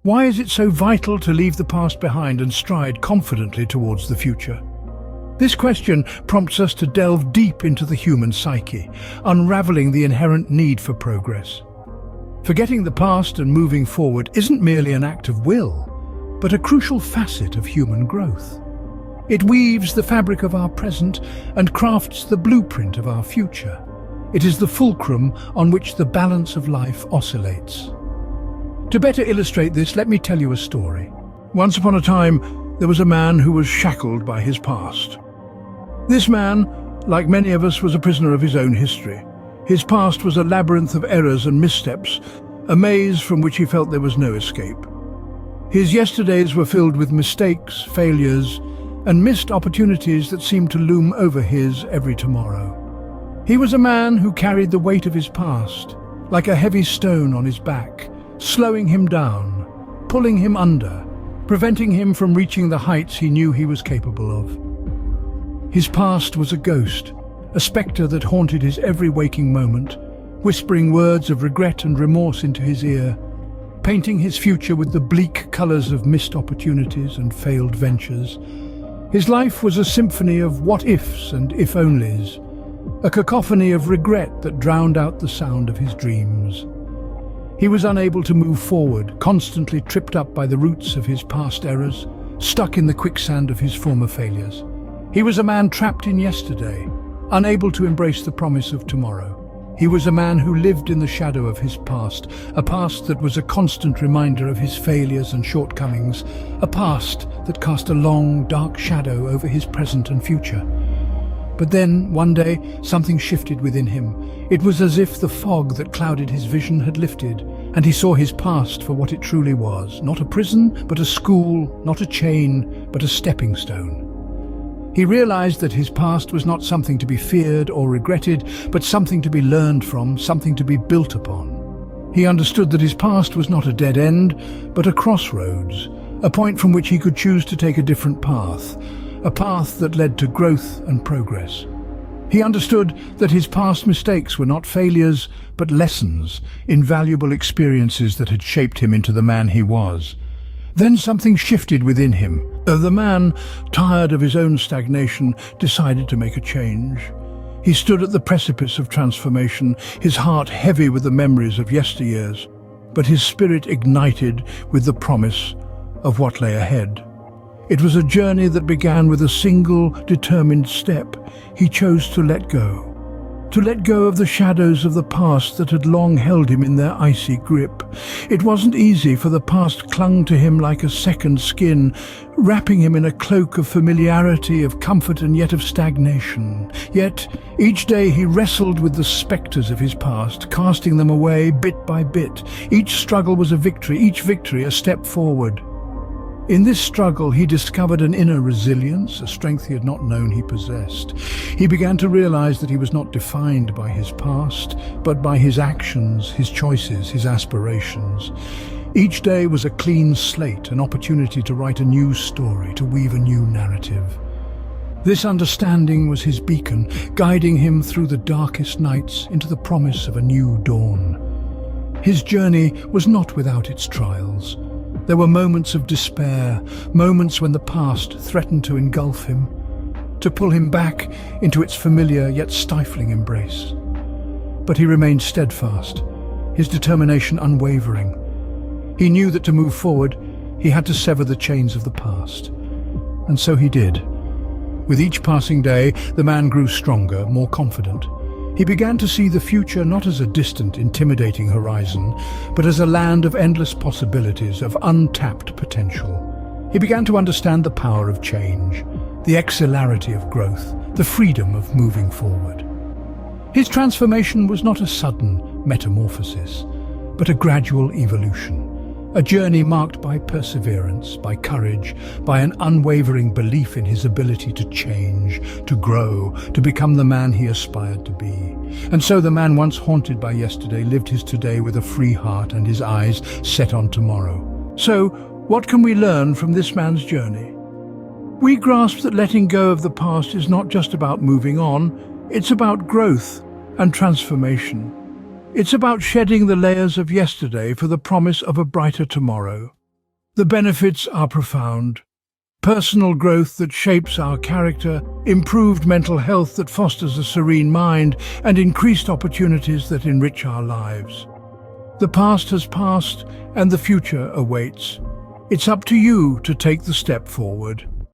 Why is it so vital to leave the past behind and stride confidently towards the future? This question prompts us to delve deep into the human psyche, unraveling the inherent need for progress. Forgetting the past and moving forward isn't merely an act of will, but a crucial facet of human growth. It weaves the fabric of our present and crafts the blueprint of our future. It is the fulcrum on which the balance of life oscillates. To better illustrate this, let me tell you a story. Once upon a time, there was a man who was shackled by his past. This man, like many of us, was a prisoner of his own history. His past was a labyrinth of errors and missteps, a maze from which he felt there was no escape. His yesterdays were filled with mistakes, failures, and missed opportunities that seemed to loom over his every tomorrow. He was a man who carried the weight of his past, like a heavy stone on his back, slowing him down, pulling him under, preventing him from reaching the heights he knew he was capable of. His past was a ghost, a spectre that haunted his every waking moment, whispering words of regret and remorse into his ear, painting his future with the bleak colours of missed opportunities and failed ventures. His life was a symphony of what-ifs and if-onlys, a cacophony of regret that drowned out the sound of his dreams. He was unable to move forward, constantly tripped up by the roots of his past errors, stuck in the quicksand of his former failures. He was a man trapped in yesterday, unable to embrace the promise of tomorrow. He was a man who lived in the shadow of his past, a past that was a constant reminder of his failures and shortcomings, a past that cast a long, dark shadow over his present and future. But then, one day, something shifted within him. It was as if the fog that clouded his vision had lifted, and he saw his past for what it truly was, not a prison, but a school, not a chain, but a stepping stone. He realized that his past was not something to be feared or regretted, but something to be learned from, something to be built upon. He understood that his past was not a dead end, but a crossroads, a point from which he could choose to take a different path, a path that led to growth and progress. He understood that his past mistakes were not failures, but lessons, invaluable experiences that had shaped him into the man he was. Then something shifted within him. The man, tired of his own stagnation, decided to make a change. He stood at the precipice of transformation, his heart heavy with the memories of yesteryears, but his spirit ignited with the promise of what lay ahead. It was a journey that began with a single, determined step. He chose to let go of the shadows of the past that had long held him in their icy grip. It wasn't easy, for the past clung to him like a second skin, wrapping him in a cloak of familiarity, of comfort and yet of stagnation. Yet, each day he wrestled with the spectres of his past, casting them away bit by bit. Each struggle was a victory, each victory a step forward. In this struggle, he discovered an inner resilience, a strength he had not known he possessed. He began to realize that he was not defined by his past, but by his actions, his choices, his aspirations. Each day was a clean slate, an opportunity to write a new story, to weave a new narrative. This understanding was his beacon, guiding him through the darkest nights into the promise of a new dawn. His journey was not without its trials. There were moments of despair, moments when the past threatened to engulf him, to pull him back into its familiar yet stifling embrace. But he remained steadfast, his determination unwavering. He knew that to move forward, he had to sever the chains of the past. And so he did. With each passing day, the man grew stronger, more confident. He began to see the future not as a distant, intimidating horizon, but as a land of endless possibilities, of untapped potential. He began to understand the power of change, the exhilarity of growth, the freedom of moving forward. His transformation was not a sudden metamorphosis, but a gradual evolution. A journey marked by perseverance, by courage, by an unwavering belief in his ability to change, to grow, to become the man he aspired to be. And so the man once haunted by yesterday lived his today with a free heart and his eyes set on tomorrow. So, what can we learn from this man's journey? We grasp that letting go of the past is not just about moving on, it's about growth and transformation. It's about shedding the layers of yesterday for the promise of a brighter tomorrow. The benefits are profound. Personal growth that shapes our character, improved mental health that fosters a serene mind, and increased opportunities that enrich our lives. The past has passed and the future awaits. It's up to you to take the step forward.